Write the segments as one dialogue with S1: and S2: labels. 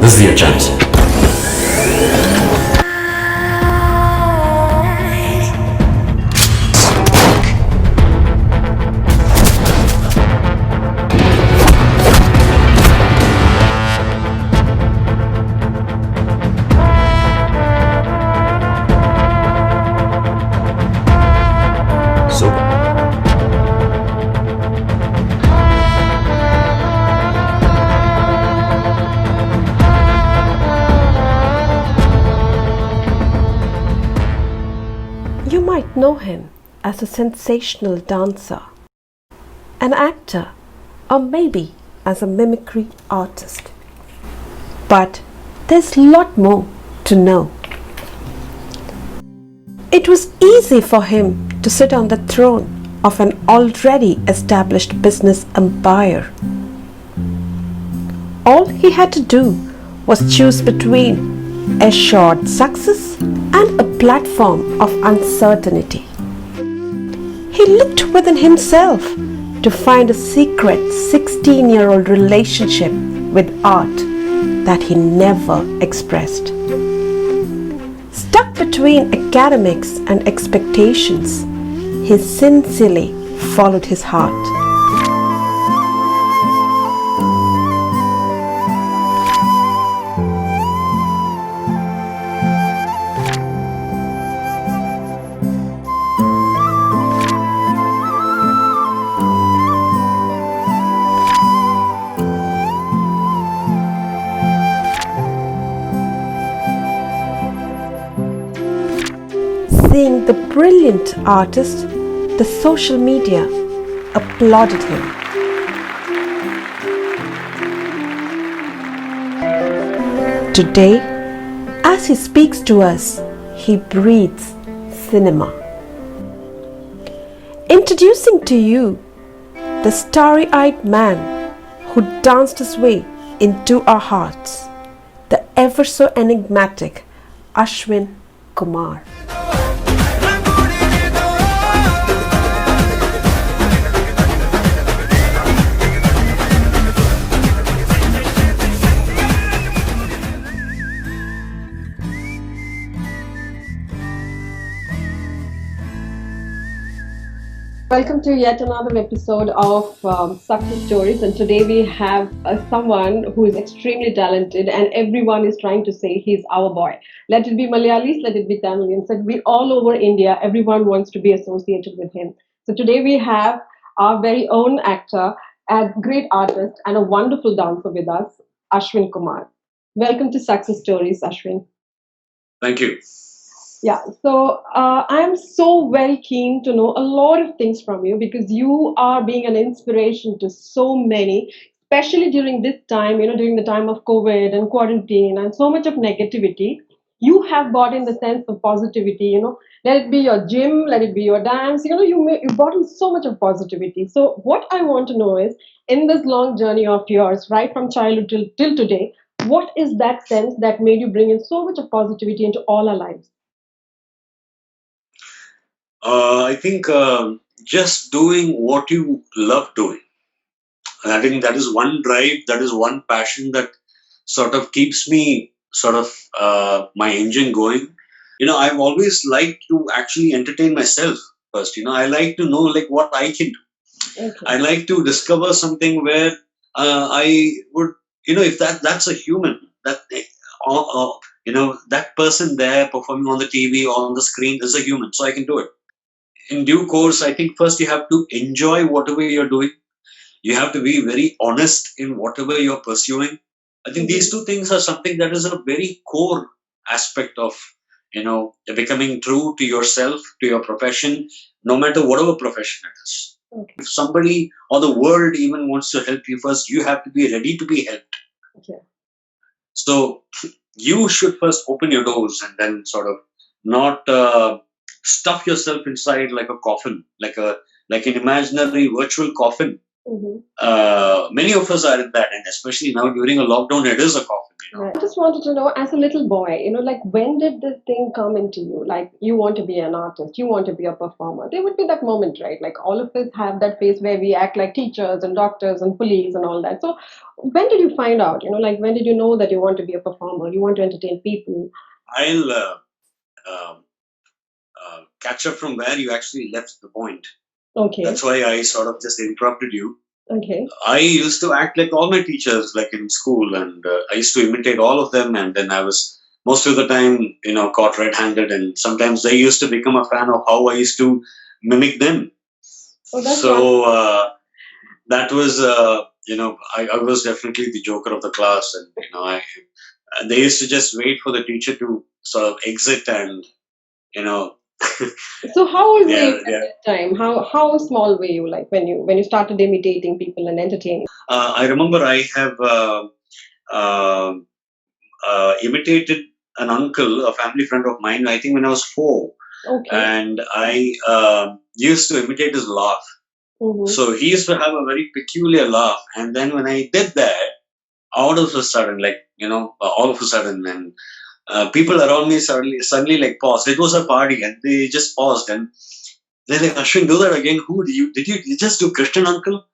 S1: This is your chance.
S2: You might know him as a sensational dancer, an actor, or maybe as a mimicry artist. But there's a lot more to know. It was easy for him to sit on the throne of an already established business empire. All he had to do was choose between assured success and a platform of uncertainty. He looked within himself to find a secret 16-year-old relationship with art that he never expressed. Stuck between academics and expectations, he sincerely followed his heart. Seeing the brilliant artist, the social media applauded him. Today, as he speaks to us, he breathes cinema. Introducing to you the starry-eyed man who danced his way into our hearts, the ever so enigmatic Ashwin Kumar. Welcome to yet another episode of Success Stories, and today we have someone who is extremely talented and everyone is trying to say he's our boy. Let it be Malayalis, let it be Tamilians, let it be all over India, everyone wants to be associated with him. So today we have our very own actor, a great artist and a wonderful dancer with us, Ashwin Kumar. Welcome to Success Stories, Ashwin.
S3: Thank you.
S2: Yeah, so I'm so very keen to know a lot of things from you because you are being an inspiration to so many, especially during this time, during the time of COVID and quarantine and so much of negativity. You have brought in the sense of positivity, let it be your gym, let it be your dance, you brought in so much of positivity. So what I want to know is, in this long journey of yours, right from childhood till today, what is that sense that made you bring in so much of positivity into all our lives?
S3: I think just doing what you love doing. And I think that is one drive, that is one passion that sort of keeps me sort of my engine going. I've always liked to actually entertain myself first. I like to know like what I can do.
S2: Okay.
S3: I like to discover something where I would, if that's a human, that that person there performing on the TV or on the screen is a human, so I can do it. In due course, I think first you have to enjoy whatever you're doing. You have to be very honest in whatever you're pursuing. I think these two things are something that is a very core aspect of, becoming true to yourself, to your profession, no matter whatever profession it is.
S2: Okay.
S3: If somebody or the world even wants to help you first, you have to be ready to be helped.
S2: Okay.
S3: So you should first open your doors and then sort of not stuff yourself inside like a coffin, like an imaginary virtual coffin. Many of us are in that, and especially now during a lockdown, it is a coffin.
S2: Right. I just wanted to know, as a little boy, like when did this thing come into you? Like you want to be an artist, you want to be a performer. There would be that moment, right? Like all of us have that phase where we act like teachers and doctors and police and all that. So when did you find out? Like when did you know that you want to be a performer? You want to entertain people?
S3: I'll catch up from where you actually left the point.
S2: Okay.
S3: That's why I sort of just interrupted you.
S2: Okay.
S3: I used to act like all my teachers, like in school, and I used to imitate all of them. And then I was most of the time, caught red-handed, and sometimes they used to become a fan of how I used to mimic them.
S2: Oh, that's
S3: so that was, I was definitely the joker of the class, and they used to just wait for the teacher to sort of exit, and
S2: So how old were you at
S3: yeah.
S2: that time? How small were you like when you started imitating people and entertaining?
S3: I remember I have uh, imitated an uncle, a family friend of mine, I think when I was 4.
S2: Okay.
S3: And I used to imitate his laugh. So he used to have a very peculiar laugh. And then when I did that, all of a sudden, and people around me suddenly like paused. It was a party, and they just paused, and they're like, "Ashwin, do that again. Who did you just do Christian uncle?"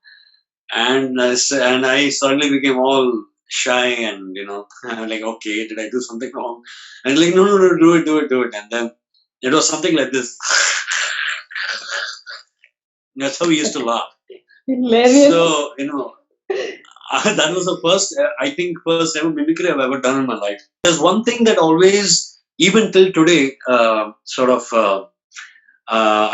S3: And I suddenly became all shy, and I'm like, okay, did I do something wrong? And like, no, do it. And then it was something like this. That's how we used to laugh.
S2: Hilarious.
S3: So that was the first ever mimicry I've ever done in my life. There's one thing that always, even till today, I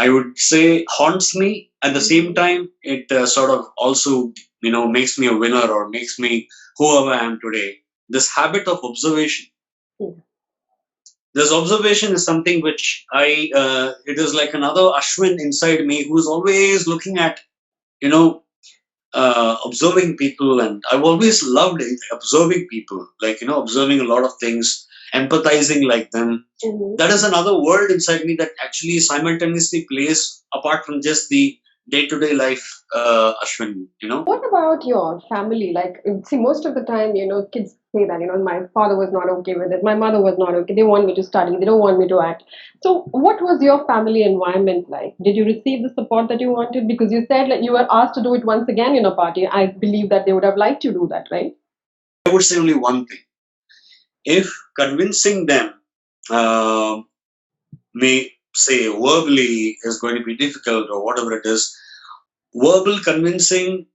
S3: would say haunts me. At the same time, it sort of also, makes me a winner or makes me whoever I am today. This habit of observation. This observation is something which it is like another Ashwin inside me who's always looking at, observing people. And I've always loved observing people, like, observing a lot of things, empathizing like them. That is another world inside me that actually simultaneously plays apart from just the day-to-day life, Ashwin.
S2: What about your family? Like, see, most of the time, kids say that, my father was not okay with it, my mother was not okay. They want me to study, they don't want me to act. So, what was your family environment like? Did you receive the support that you wanted? Because you said like you were asked to do it once again in a party. I believe that they would have liked to do that, right?
S3: I would say only one thing. If convincing them may say verbally is going to be difficult or whatever it is, verbal convincing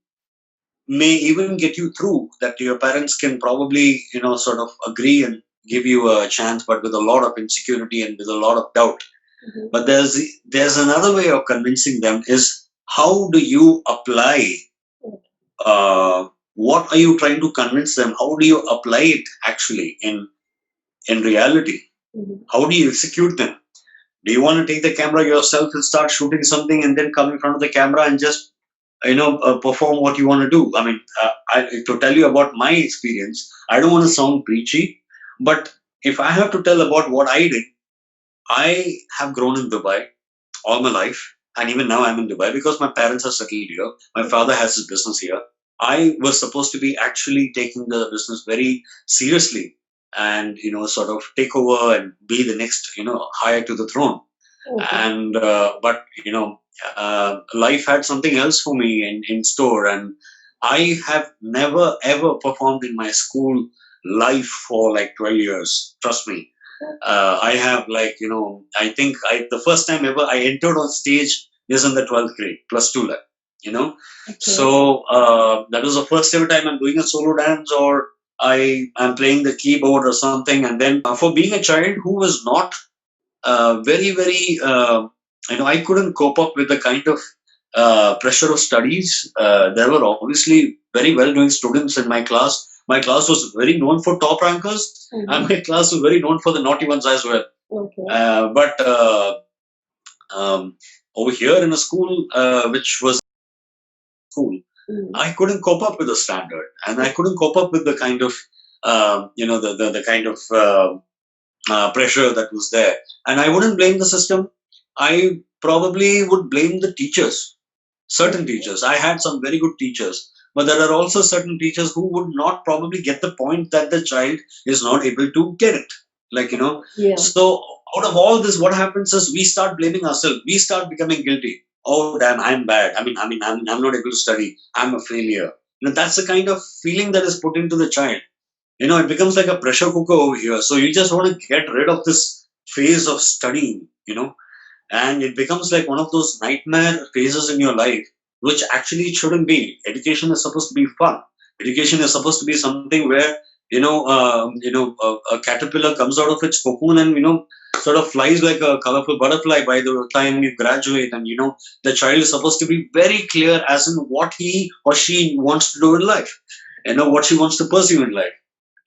S3: may even get you through, that your parents can probably, sort of agree and give you a chance, but with a lot of insecurity and with a lot of doubt. But there's another way of convincing them, is how do you apply what are you trying to convince them? How do you apply it actually in reality? How do you execute them? Do you want to take the camera yourself and start shooting something and then come in front of the camera and just perform what you want to do? I mean, to tell you about my experience, I don't want to sound preachy, but if I have to tell about what I did, I have grown in Dubai all my life, and even now I'm in Dubai because my parents are settled here. My father has his business here. I was supposed to be actually taking the business very seriously and sort of take over and be the next heir to the throne. And but life had something else for me in store, and I have never ever performed in my school life for like 12 years. Trust me. I have like, I think the first time ever I entered on stage is in the 12th grade, plus two level, you know.
S2: Okay.
S3: So that was the first ever time I'm doing a solo dance, or I'm playing the keyboard or something. And then for being a child who was not very, I couldn't cope up with the kind of pressure of studies. There were obviously very well doing students in my class. My class was very known for top rankers, and my class was very known for the naughty ones as well.
S2: Okay.
S3: But over here in a school, which was school, I couldn't cope up with the standard, and I couldn't cope up with the kind of, the kind of pressure that was there. And I wouldn't blame the system. I probably would blame the teachers, certain teachers. I had some very good teachers, but there are also certain teachers who would not probably get the point that the child is not able to get it.
S2: Yeah.
S3: So out of all this, what happens is we start blaming ourselves. We start becoming guilty. Oh, damn, I'm bad. I'm not able to study. I'm a failure. That's the kind of feeling that is put into the child. It becomes like a pressure cooker over here. So you just want to get rid of this phase of studying, and it becomes like one of those nightmare phases in your life, which actually it shouldn't be. Education is supposed to be fun. Education is supposed to be something where, a caterpillar comes out of its cocoon and, sort of flies like a colorful butterfly by the time you graduate. And, the child is supposed to be very clear as in what he or she wants to do in life, what she wants to pursue in life.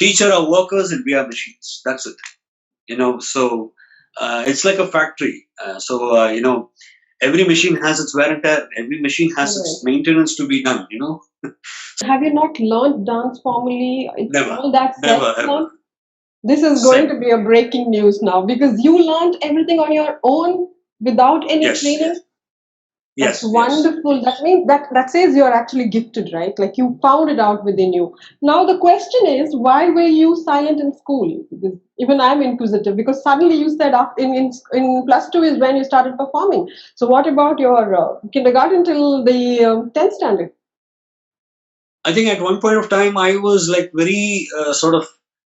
S3: Teacher are workers and we are machines. That's it. So it's like a factory. Every machine has its wear and tear. Every machine has its maintenance to be done.
S2: Have you not learned dance formally? It's
S3: Never.
S2: all that
S3: Never,
S2: self-learned? This is going to be a breaking news now, because you learned everything on your own without any training.
S3: Yes.
S2: That's wonderful. That means that says you're actually gifted, right? Like you found it out within you. Now the question is, why were you silent in school? Because even I'm inquisitive, because suddenly you said in plus two is when you started performing. So what about your kindergarten till the 10th standard?
S3: I think at one point of time I was like very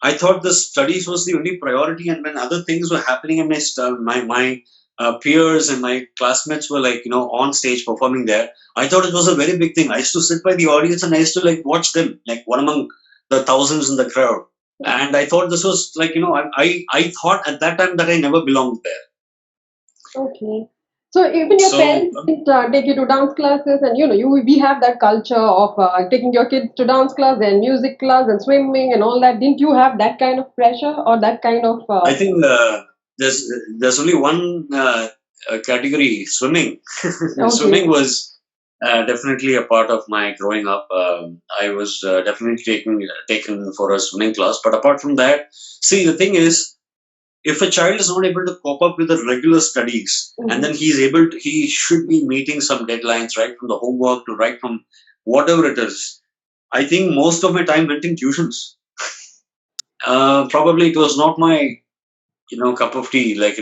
S3: I thought the studies was the only priority, and when other things were happening and my peers and my classmates were like, on stage performing there, I thought it was a very big thing. I used to sit by the audience and I used to like watch them, like one among the thousands in the crowd. And I thought this was like, I thought at that time that I never belonged there.
S2: Okay. So even your parents didn't take you to dance classes, and we have that culture of taking your kids to dance class and music class and swimming and all that. Didn't you have that kind of pressure or that kind of?
S3: I think there's only one category, swimming. Swimming was definitely a part of my growing up. I was definitely taken for a swimming class. But apart from that, see, the thing is, if a child is not able to cope up with the regular studies, and then he should be meeting some deadlines, right from the homework to right from whatever it is. I think most of my time went in tuitions. Probably it was not my cup of tea. Like,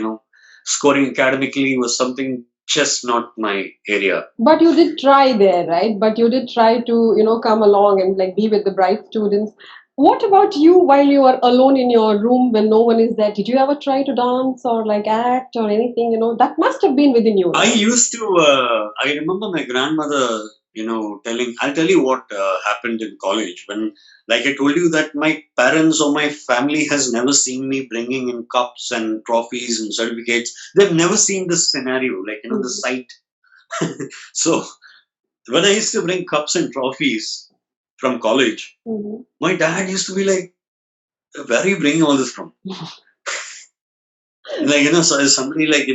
S3: scoring academically was something just not my area.
S2: But you did try there, right? But you did try to, come along and like be with the bright students. What about you while you were alone in your room when no one is there? Did you ever try to dance or like act or anything? That must have been within you.
S3: Right? I used to, I remember my grandmother, I'll tell you what happened in college when, like I told you, that my parents or my family has never seen me bringing in cups and trophies and certificates. They've never seen this scenario, like, the sight. So when I used to bring cups and trophies from college, my dad used to be like, where are you bringing all this from? Like, so somebody like,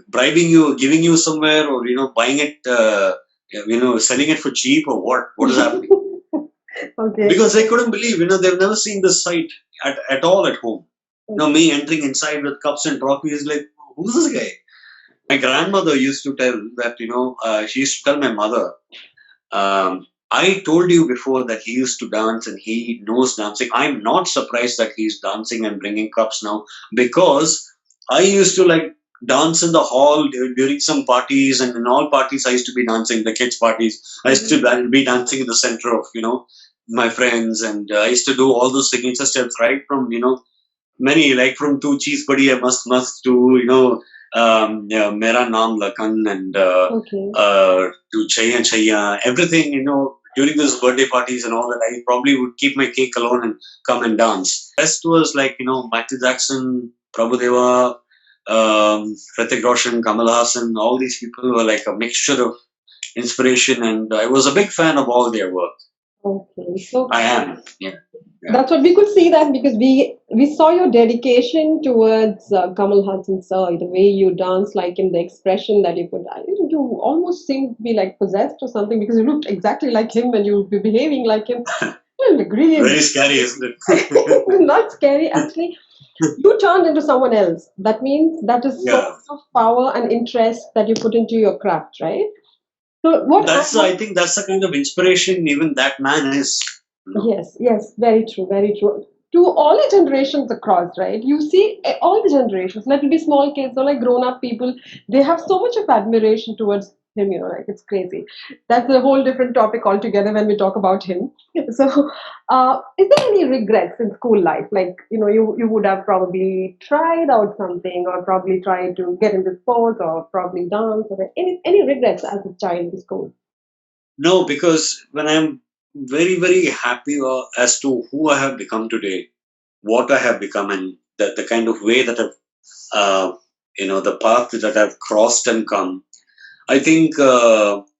S3: bribing you, giving you somewhere, or, buying it, selling it for cheap, or what is happening?
S2: Okay.
S3: Because I couldn't believe, they've never seen this sight at all at home. Me entering inside with cups and trophies, like, who's this guy? My grandmother used to tell that, she used to tell my mother, I told you before that he used to dance and he knows dancing. I'm not surprised that he's dancing and bringing cups now, because I used to like dance in the hall during some parties, and in all parties I used to be dancing, the kids' parties. I used to be dancing in the center of, my friends, and I used to do all those signature steps right from many, like from Tu Cheez Badiya Mast to Mera Naam Lakan, and
S2: Okay.
S3: to Chaya Chaya, everything, during those birthday parties and all that, I probably would keep my cake alone and come and dance. Rest was like, Michael Jackson, Prabhudeva, Hrithik Roshan, Kamal Hassan, all these people were like a mixture of inspiration, and I was a big fan of all their work.
S2: Okay. So
S3: I am, yeah.
S2: that's what we could see that because we saw your dedication towards Kamal Hassan sir, the way you dance, like in the expression that you put. You almost seemed to be like possessed or something because you looked exactly like him and you were behaving like him. You look really
S3: Very scary, isn't it?
S2: not scary. Actually, you turned into someone else. That means that is so
S3: Yeah.
S2: much of power and interest that you put into your craft, right? So what I
S3: I think that's the kind of inspiration even that man is.
S2: Yes, yes, very true, very true. To all the generations across, right? You see all the generations, let it be small kids or like grown-up people, they have so much of admiration towards him, like it's crazy. That's a whole different topic altogether when we talk about him. So, is there any regrets in school life? Like, you would have probably tried out something or probably tried to get into sports or probably dance or any regrets as a child in school?
S3: No, because when I'm very, very happy as to who I have become today, what I have become, and the kind of way that the path that I've crossed and come, I think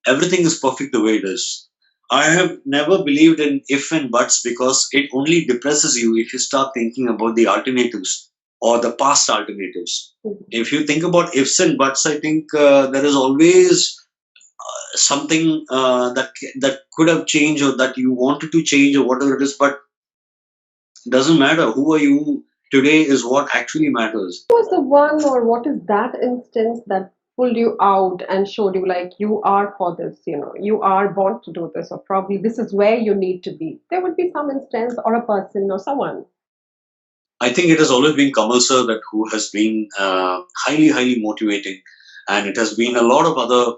S3: everything is perfect the way it is. I have never believed in if and buts because it only depresses you if you start thinking about the alternatives or the past alternatives. If you think about ifs and buts, I think there is always something that could have changed or that you wanted to change or whatever it is, but doesn't matter. Who are you today is what actually matters.
S2: Was the one or what is that instance that pulled you out and showed you like you are for this, you are born to do this, or probably this is where you need to be? There would be some instance or a person or someone.
S3: I think it has always been Kamal sir that who has been highly, highly motivating, and it has been a lot of other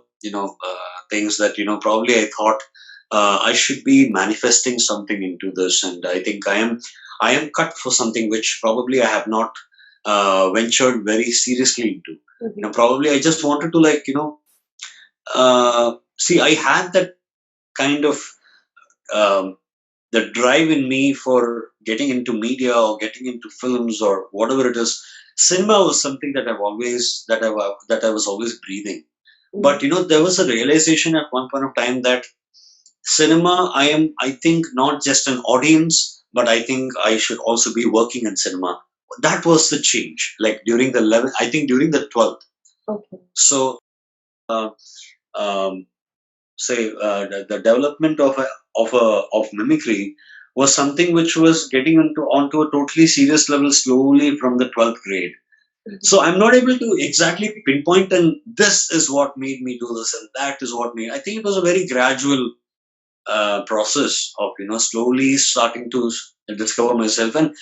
S3: things that probably I thought I should be manifesting something into this, and I think I am cut for something which probably I have not ventured very seriously into.
S2: Mhm.
S3: Probably I just wanted to see. I had that kind of. Um, the drive in me for getting into media or getting into films or whatever it is. Cinema was something that I was always breathing. But there was a realization at one point of time that cinema, I think, not just an audience, but I think I should also be working in cinema. That was the change. Like during the 11th, I think during the 12th.
S2: Okay.
S3: So uh, um, say the development of mimicry was something which was getting onto a totally serious level slowly from the 12th grade. So I'm not able to exactly pinpoint, and this is what made me do this and that is what made. I think it was a very gradual process of slowly starting to discover myself. And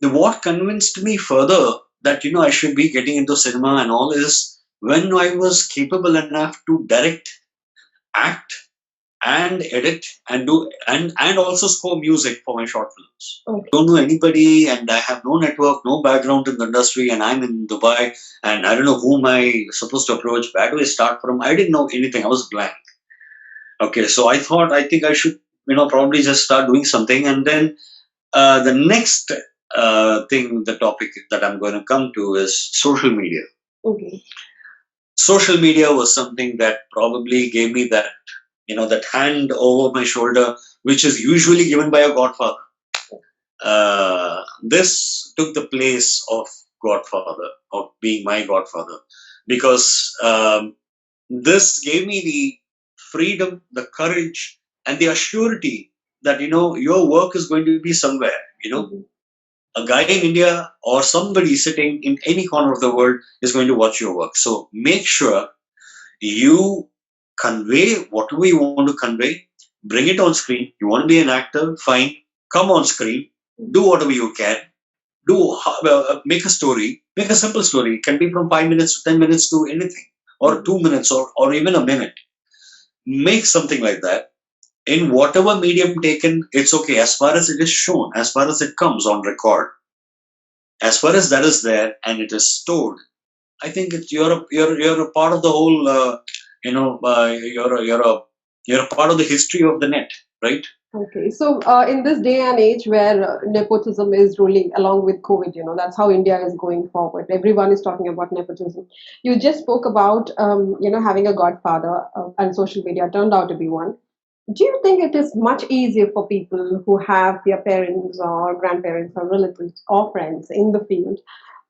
S3: what convinced me further that I should be getting into cinema and all is when I was capable enough to direct, act, and edit and do and also score music for my short films.
S2: Okay.
S3: Don't know anybody, and I have no network, no background in the industry, and I'm in Dubai, and I don't know whom I supposed to approach. Where do I start from? I didn't know anything. I was blank. Okay, so I thought I think I should probably just start doing something, and then the next thing, the topic that I'm going to come to is social media.
S2: Okay.
S3: Social media was something that probably gave me that hand over my shoulder, which is usually given by a godfather. This took the place of godfather, of being my godfather, because this gave me the freedom, the courage, and the assurity that your work is going to be somewhere.
S2: Mhm.
S3: A guy in India or somebody sitting in any corner of the world is going to watch your work. So make sure you convey whatever you want to convey, bring it on screen. You want to be an actor, fine, come on screen, do whatever you can, make a story, make a simple story. It can be from 5 minutes to 10 minutes to anything, or 2 minutes, or even a minute. Make something like that in whatever medium taken, it's okay as far as it is shown, as far as it comes on record, as far as that is there and it is stored. I think you're a part of the whole. You're a part of the history of the net, right?
S2: Okay, so in this day and age where nepotism is ruling along with COVID, that's how India is going forward. Everyone is talking about nepotism. You just spoke about, having a godfather, and social media turned out to be one. Do you think it is much easier for people who have their parents or grandparents or relatives or friends in the field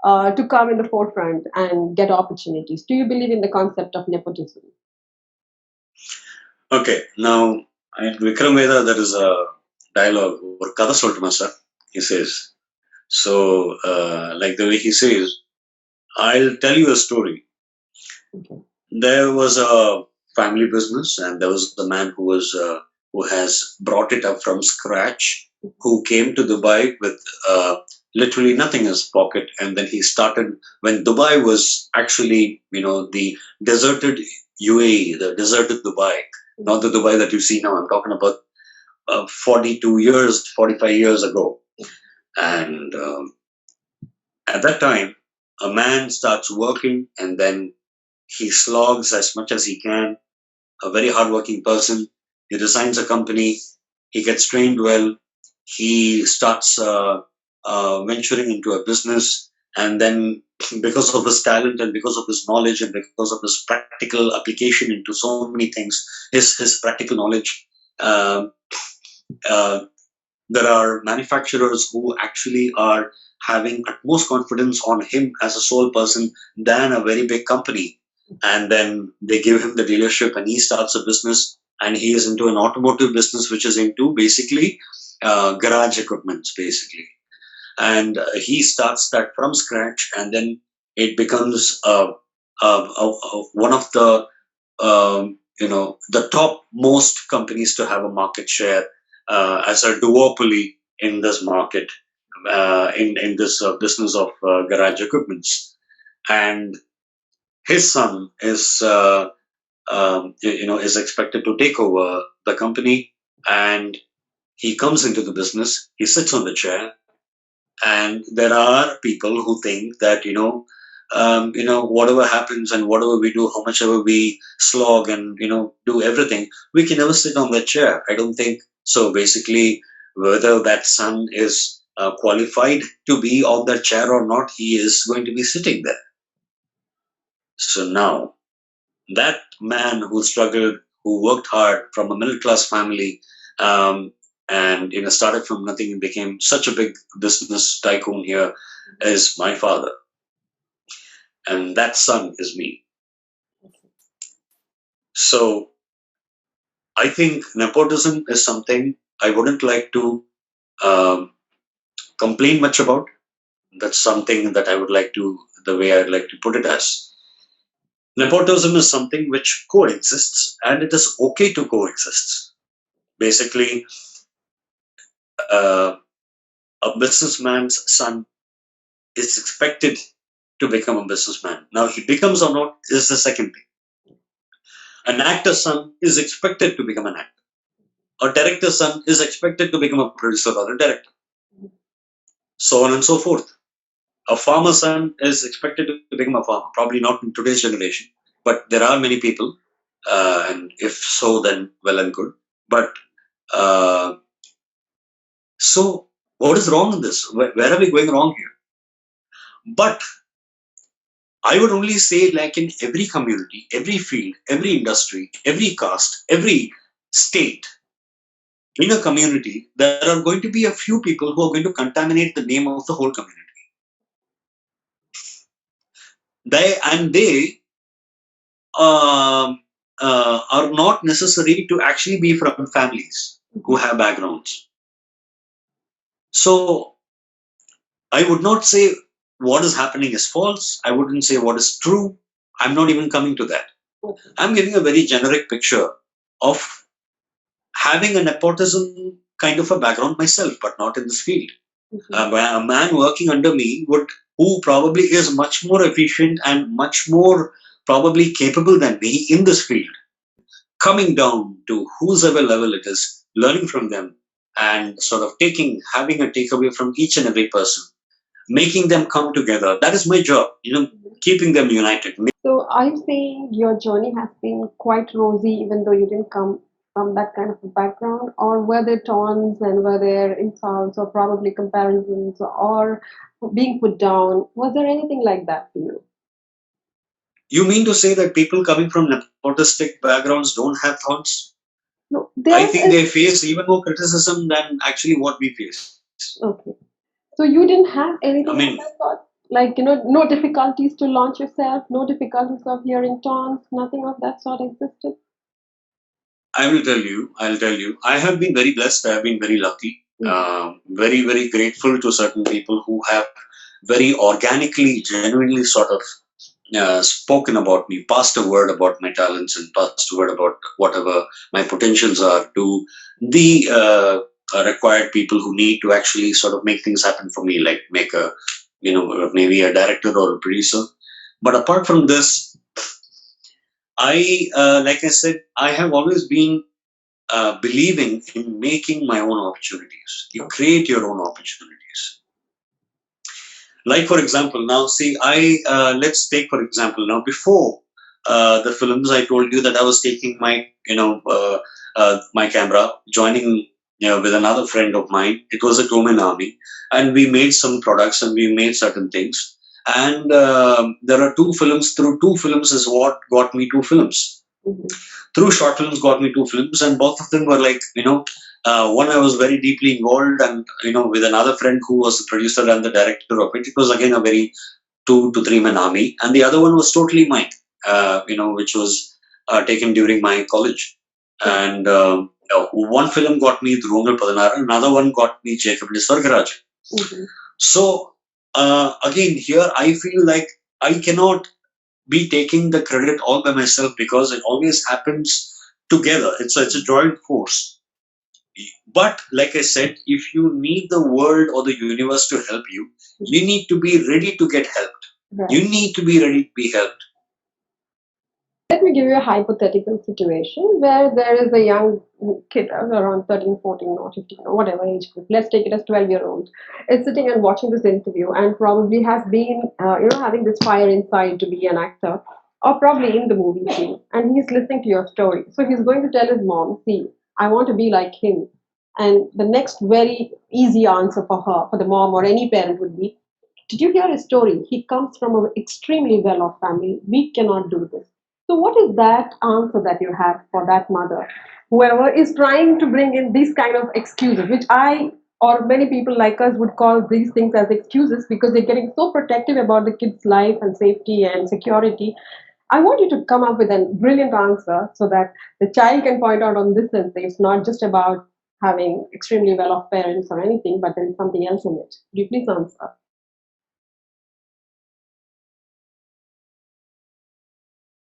S2: to come in the forefront and get opportunities? Do you believe in the concept of nepotism?
S3: Okay, now in Vikram Veda there is a dialogue or Kada Soltuma sir. He says, so like the way he says, I'll tell you a story.
S2: Okay.
S3: There was a family business, and there was a man who has brought it up from scratch, who came to Dubai with literally nothing in his pocket, and then he started when Dubai was actually, the deserted UAE, the deserted Dubai, not the Dubai that you see now. I'm talking about 42 years, 45 years ago, and at that time, a man starts working, and then he slogs as much as he can, a very hardworking person. He designs a company, he gets trained well, he starts venturing into a business, and then because of his talent and because of his knowledge and because of his practical application into so many things, his practical knowledge, um, uh, there are manufacturers who actually are having utmost confidence on him as a sole person than a very big company. And then they give him the dealership and he starts a business, and he is into an automotive business which is into basically garage equipments basically. And he starts that from scratch, and then it becomes one of the top most companies to have a market share as a duopoly in this market, in this business of garage equipments. And his son is expected to take over the company, and he comes into the business. He sits on the chair, and there are people who think that whatever happens and whatever we do, how much ever we slog and do everything, we can never sit on that chair. I don't think so. Basically, whether that son is qualified to be on that chair or not, he is going to be sitting there. So now that man who struggled, who worked hard from a middle class family, and started from nothing and became such a big business tycoon here, is my father, and that son is me. So I think nepotism is something I wouldn't like to um, complain much about. That's something that I would like to, the way I'd like to put it as. Nepotism is something which coexists, and it is okay to coexist. Basically, uh, a businessman's son is expected to become a businessman. Now, he becomes or not is the second thing. An actor's son is expected to become an actor. A director's son is expected to become a producer or a director. So on and so forth. A farmer's son is expected to become a farmer. Probably not in today's generation, but there are many people, and if so, then well and good. But so, what is wrong in this? Where are we going wrong here? But I would only say, like in every community, every field, every industry, every caste, every state, in a community, there are going to be a few people who are going to contaminate the name of the whole community. They are not necessary to actually be from families who have backgrounds. So I would not say what is happening is false. I wouldn't say what is true. I'm not even coming to that. I'm giving a very generic picture of having a nepotism kind of a background myself, but not in this field. A man working under me who probably is much more efficient and much more probably capable than me in this field, coming down to whosoever level it is, learning from them, and sort of having a takeaway from each and every person, making them come together. That is my job, keeping them united.
S2: So I'm saying your journey has been quite rosy, even though you didn't come from that kind of a background, or were there taunts and were there insults or probably comparisons or being put down? Was there anything like that for you?
S3: You mean to say that people coming from nepotistic backgrounds don't have thoughts?
S2: No,
S3: I
S2: there
S3: think
S2: is.
S3: they face even more criticism than actually what we face.
S2: Okay. So you didn't have
S3: I
S2: anything of
S3: mean,
S2: that sort? Like, no difficulties to launch yourself, no difficulties of hearing taunts, nothing of that sort existed?
S3: I'll tell you, I have been very blessed. I have been very lucky,
S2: Mhm.
S3: very, very grateful to certain people who have very organically, genuinely sort of spoken about me, passed a word about my talents and passed a word about whatever my potentials are to the required people who need to actually sort of make things happen for me, like make maybe a director or a producer. But apart from this, like I said, I have always been believing in making my own opportunities. You create your own opportunities. Like for example, now see, let's take for example now before the films, I told you that I was taking my my camera, joining with another friend of mine. It was a two-man army, and we made some products and we made certain things. And there are two films. Through two films is what got me two films.
S2: Mhm.
S3: Through short films got me two films, and both of them were like one I was very deeply involved, and with another friend who was the producer and the director of it. It was again a very 2 to 3 man army, and the other one was totally mine, which was taken during my college. And one film got me Dhurungal Padanar, another one got me Jacob Nisargaraj.
S2: Mhm.
S3: So again, here I feel like I cannot be taking the credit all by myself, because it always happens together. It's a joint force. But like I said, if you need the world or the universe to help you, you need to be ready to get helped.
S2: Right.
S3: You need to be ready to be helped.
S2: Let me give you a hypothetical situation where there is a young kid around 13, 14, or 15, or whatever age group. Let's take it as 12-year-old. Is sitting and watching this interview and probably has been, having this fire inside to be an actor or probably in the movie scene. And he's listening to your story. So he's going to tell his mom, see, I want to be like him. And the next very easy answer for her, for the mom or any parent would be, did you hear his story? He comes from an extremely well off family. We cannot do this. So, what is that answer that you have for that mother? Whoever is trying to bring in these kind of excuses, which I or many people like us would call these things as excuses because they're getting so protective about the kid's life and safety and security. I want you to come up with a brilliant answer so that the child can point out on this and say it's not just about having extremely well off parents or anything, but there is something else in it. Could you please answer?